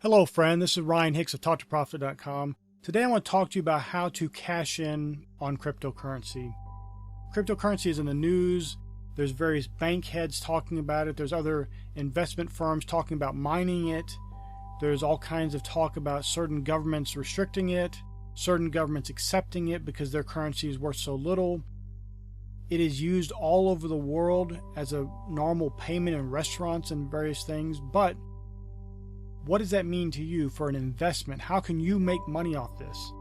Hello friend, this is Ryan Hicks of TaughtToProfit.com. Today I want to talk to you about how to cash in on cryptocurrency. Cryptocurrency is in the news. There's various bank heads talking about it. There's other investment firms talking about mining it. There's all kinds of talk about certain governments restricting it, certain governments accepting it because their currency is worth so little. It is used all over the world as a normal payment in restaurants and various things, but what does that mean to you for an investment? How can you make money off this?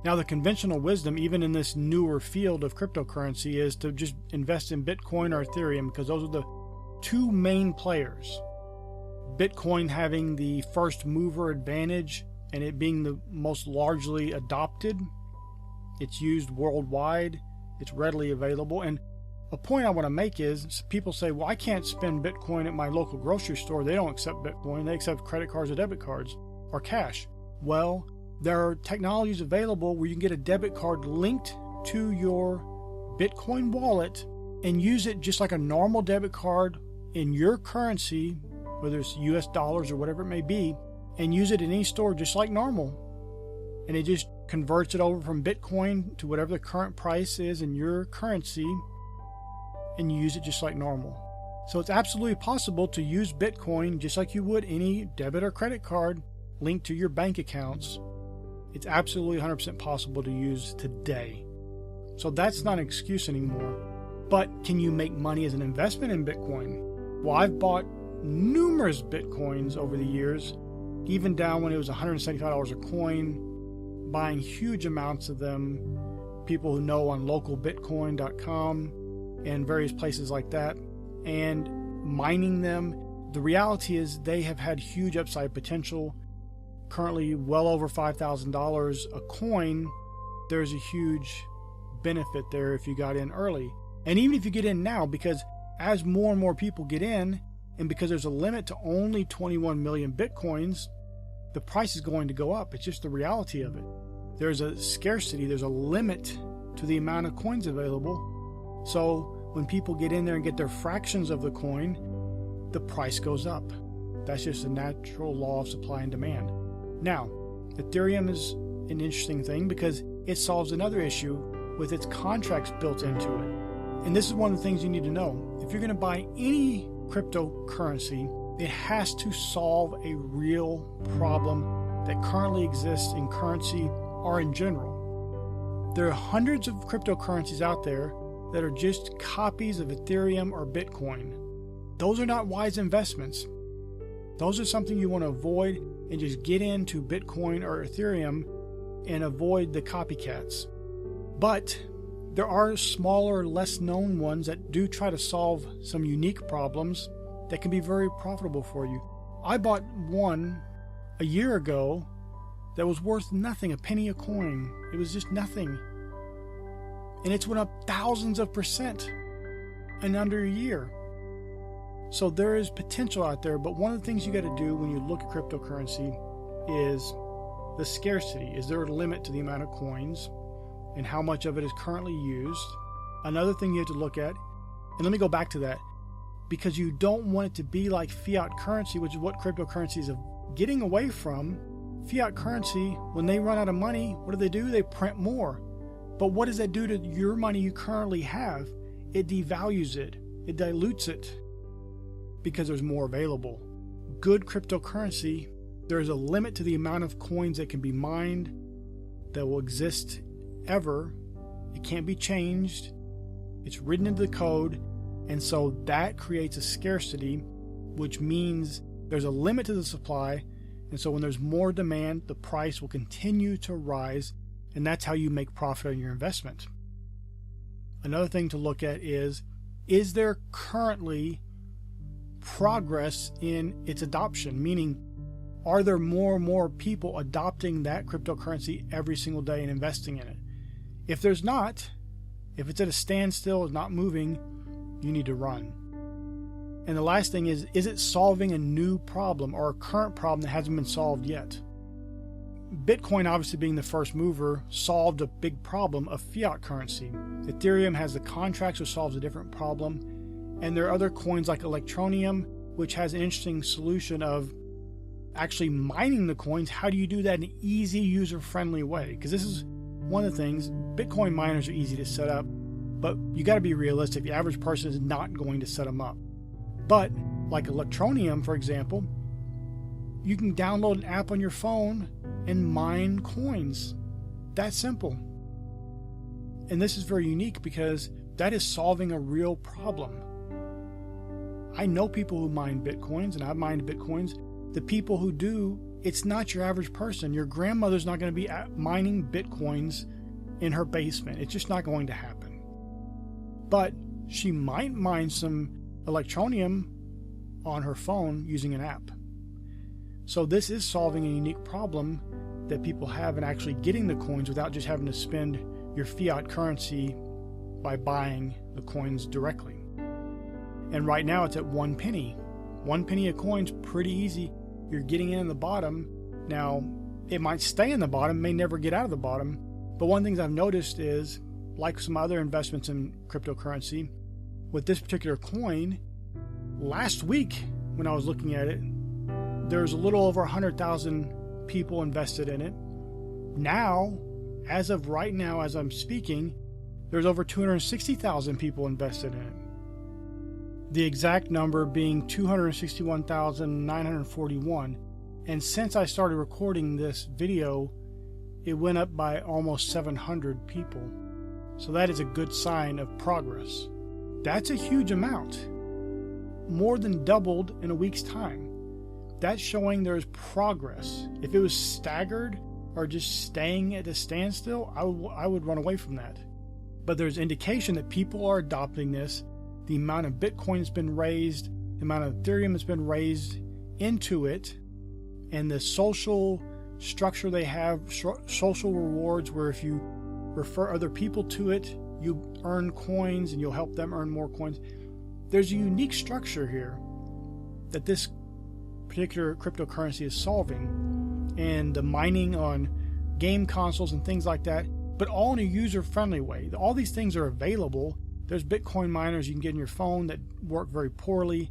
Now, the conventional wisdom, even in this newer field of cryptocurrency, is to just invest in Bitcoin or Ethereum because those are the two main players. Bitcoin having the first mover advantage and it being the most largely adopted. It's used worldwide. It's readily available. And a point I want to make is people say, well, I can't spend Bitcoin at my local grocery store. They don't accept Bitcoin. They accept credit cards or debit cards or cash. Well, there are technologies available where you can get a debit card linked to your Bitcoin wallet and use it just like a normal debit card in your currency, whether it's US dollars or whatever it may be, and use it in any store just like normal. And it just converts it over from Bitcoin to whatever the current price is in your currency, and you use it just like normal. So it's absolutely possible to use Bitcoin just like you would any debit or credit card linked to your bank accounts. It's absolutely 100% possible to use today. So that's not an excuse anymore. But can you make money as an investment in Bitcoin? Well, I've bought numerous Bitcoins over the years, even down when it was $175 a coin, buying huge amounts of them. People who know on localbitcoin.com and various places like that, and mining them. The reality is they have had huge upside potential. Currently well over $5,000 a coin. There's a huge benefit there if you got in early. And even if you get in now, because as more and more people get in, and because there's a limit to only 21 million Bitcoins, the price is going to go up. It's just the reality of it. There's a scarcity, there's a limit to the amount of coins available. So when people get in there and get their fractions of the coin, the price goes up. That's just a natural law of supply and demand. Now, Ethereum is an interesting thing because it solves another issue with its contracts built into it. And this is one of the things you need to know. If you're going to buy any cryptocurrency, it has to solve a real problem that currently exists in currency or in general. There are hundreds of cryptocurrencies out there that are just copies of Ethereum or Bitcoin. Those are not wise investments. Those are something you want to avoid and just get into Bitcoin or Ethereum and avoid the copycats. But there are smaller, less known ones that do try to solve some unique problems that can be very profitable for you. I bought one a year ago that was worth nothing, a penny a coin. It was just nothing. And it's went up thousands of percent in under a year. So there is potential out there, but one of the things you got to do when you look at cryptocurrency is the scarcity. Is there a limit to the amount of coins and how much of it is currently used? Another thing you have to look at, and let me go back to that, because you don't want it to be like fiat currency, which is what cryptocurrencies are getting away from. Fiat currency, when they run out of money, what do? They print more. But what does that do to your money you currently have? It devalues it. It dilutes it because there's more available. Good cryptocurrency, there's a limit to the amount of coins that can be mined that will exist ever. It can't be changed. It's written into the code. And so that creates a scarcity, which means there's a limit to the supply. And so when there's more demand, the price will continue to rise. And that's how you make profit on your investment. Another thing to look at is there currently progress in its adoption? Meaning, are there more and more people adopting that cryptocurrency every single day and investing in it? If there's not, if it's at a standstill, it's not moving, you need to run. And the last thing is it solving a new problem or a current problem that hasn't been solved yet? Bitcoin, obviously being the first mover, solved a big problem of fiat currency. Ethereum has the contracts, which solves a different problem. And there are other coins like Electronium, which has an interesting solution of actually mining the coins, how do you do that in an easy, user-friendly way? Because this is one of the things, Bitcoin miners are easy to set up, but you got to be realistic. The average person is not going to set them up. But like Electroneum, for example, you can download an app on your phone and mine coins. That's simple. And this is very unique because that is solving a real problem. I know people who mine Bitcoins, and I've mined Bitcoins. The people who do, it's not your average person. Your grandmother's not going to be mining Bitcoins in her basement. It's just not going to happen. But she might mine some Electroneum on her phone using an app. So this is solving a unique problem that people have in actually getting the coins without just having to spend your fiat currency by buying the coins directly. And right now it's at 1 penny. 1 penny a coin's pretty easy. You're getting in the bottom. Now, it might stay in the bottom, may never get out of the bottom. But one of the things I've noticed is, like some other investments in cryptocurrency, with this particular coin, last week when I was looking at it, there's a little over 100,000 people invested in it. Now, as of right now, as I'm speaking, there's over 260,000 people invested in it. The exact number being 261,941. And since I started recording this video, it went up by almost 700 people. So that is a good sign of progress. That's a huge amount. More than doubled in a week's time. That's showing there's progress. If it was staggered or just staying at a standstill, I would run away from that. But there's indication that people are adopting this. The amount of Bitcoin has been raised, the amount of Ethereum has been raised into it, and the social structure they have, social rewards, where if you refer other people to it, you earn coins and you'll help them earn more coins. There's a unique structure here that this particular cryptocurrency is solving, and the mining on game consoles and things like that, but all in a user-friendly way. All these things are available. There's Bitcoin miners you can get in your phone that work very poorly,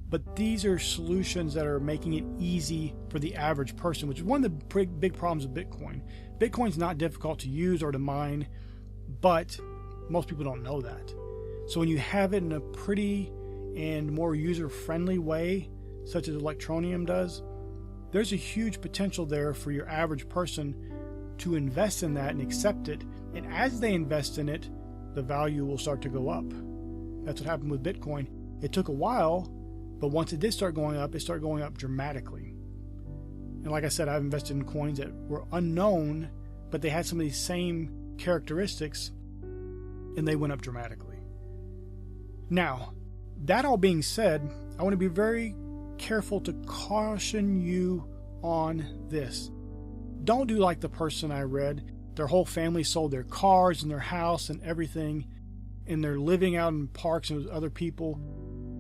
but these are solutions that are making it easy for the average person, which is one of the big problems with Bitcoin. Bitcoin's not difficult to use or to mine, but most people don't know that. So when you have it in a pretty and more user-friendly way, such as Electroneum does, there's a huge potential there for your average person to invest in that and accept it. And as they invest in it, the value will start to go up. That's what happened with Bitcoin. It took a while, but once it did start going up, it started going up dramatically. And like I said, I've invested in coins that were unknown, but they had some of these same characteristics, and they went up dramatically. Now, that all being said, I want to be very careful to caution you on this. Don't do like the person I read. Their whole family sold their cars and their house and everything, and they're living out in parks and with other people,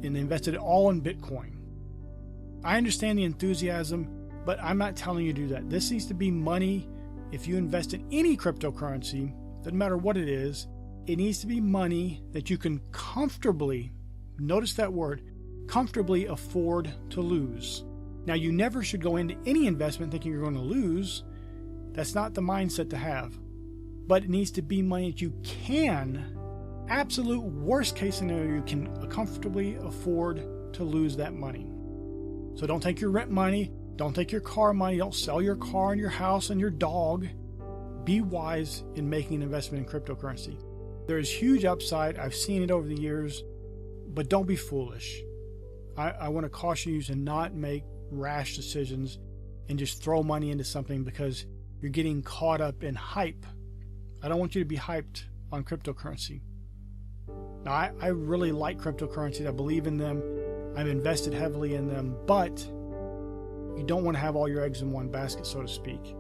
and they invested it all in Bitcoin. I understand the enthusiasm, but I'm not telling you to do that. This needs to be money. If you invest in any cryptocurrency, doesn't matter what it is, it needs to be money that you can comfortably, notice that word, comfortably afford to lose. Now, you never should go into any investment thinking you're going to lose. That's not the mindset to have. But it needs to be money that you can, absolute worst case scenario, you can comfortably afford to lose that money. So don't take your rent money, don't take your car money, don't sell your car and your house and your dog. Be wise in making an investment in cryptocurrency. There is huge upside. I've seen it over the years, but don't be foolish. I want to caution you to not make rash decisions and just throw money into something because you're getting caught up in hype. I don't want you to be hyped on cryptocurrency. Now, I really like cryptocurrencies. I believe in them. I've invested heavily in them, but you don't want to have all your eggs in one basket, so to speak.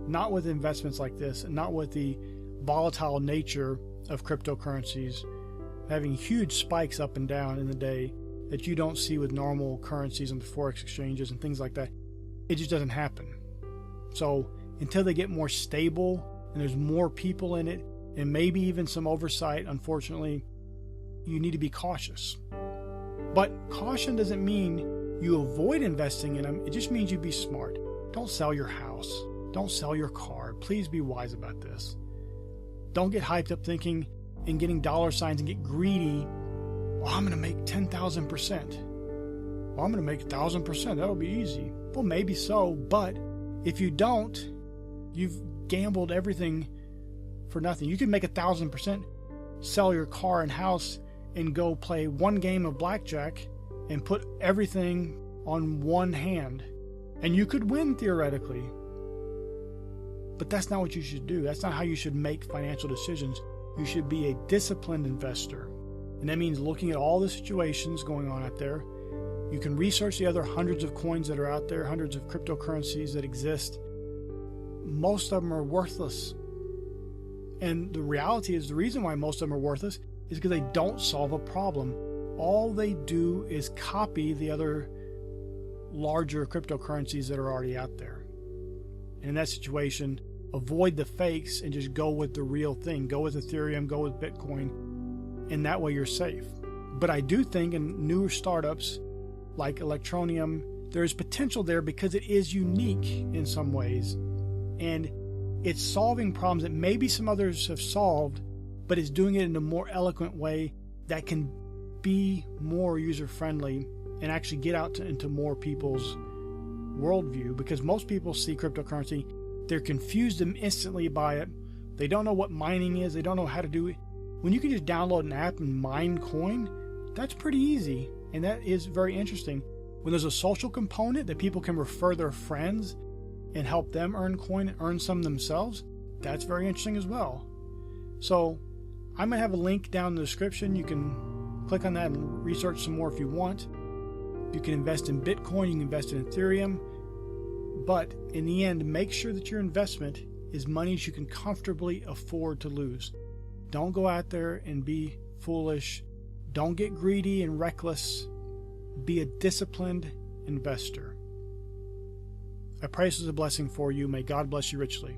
Not with investments like this, and not with the volatile nature of cryptocurrencies, having huge spikes up and down in the day that you don't see with normal currencies on the forex exchanges and things like that. It just doesn't happen. So until they get more stable and there's more people in it, and maybe even some oversight, unfortunately, you need to be cautious. But caution doesn't mean you avoid investing in them, it just means you be smart. Don't sell your house. Don't sell your car. Please be wise about this. Don't get hyped up thinking and getting dollar signs and get greedy. Well, I'm going to make 10,000%. Well, I'm going to make 1,000%. That'll be easy. Well, maybe so, but if you don't, you've gambled everything for nothing. You can make 1,000%, sell your car and house, and go play one game of blackjack and put everything on one hand. And you could win theoretically. But that's not what you should do. That's not how you should make financial decisions. You should be a disciplined investor. And that means looking at all the situations going on out there. You can research the other hundreds of coins that are out there, hundreds of cryptocurrencies that exist. Most of them are worthless. And the reality is, the reason why most of them are worthless is because they don't solve a problem. All they do is copy the other larger cryptocurrencies that are already out there. And in that situation, avoid the fakes and just go with the real thing. Go with Ethereum, go with Bitcoin, and that way you're safe. But I do think in newer startups like Electronium, there's potential there because it is unique in some ways. And it's solving problems that maybe some others have solved, but it's doing it in a more eloquent way that can be more user-friendly and actually get out into more people's worldview. Because most people see cryptocurrency, they're confused instantly by it. They don't know what mining is. They don't know how to do it. When you can just download an app and mine coin, that's pretty easy. And that is very interesting. When there's a social component that people can refer their friends and help them earn coin and earn some themselves, that's very interesting as well. So I'm going to have a link down in the description. You can click on that and research some more if you want. You can invest in Bitcoin, you can invest in Ethereum. But in the end, make sure that your investment is monies you can comfortably afford to lose. Don't go out there and be foolish. Don't get greedy and reckless. Be a disciplined investor. I pray this is a blessing for you. May God bless you richly.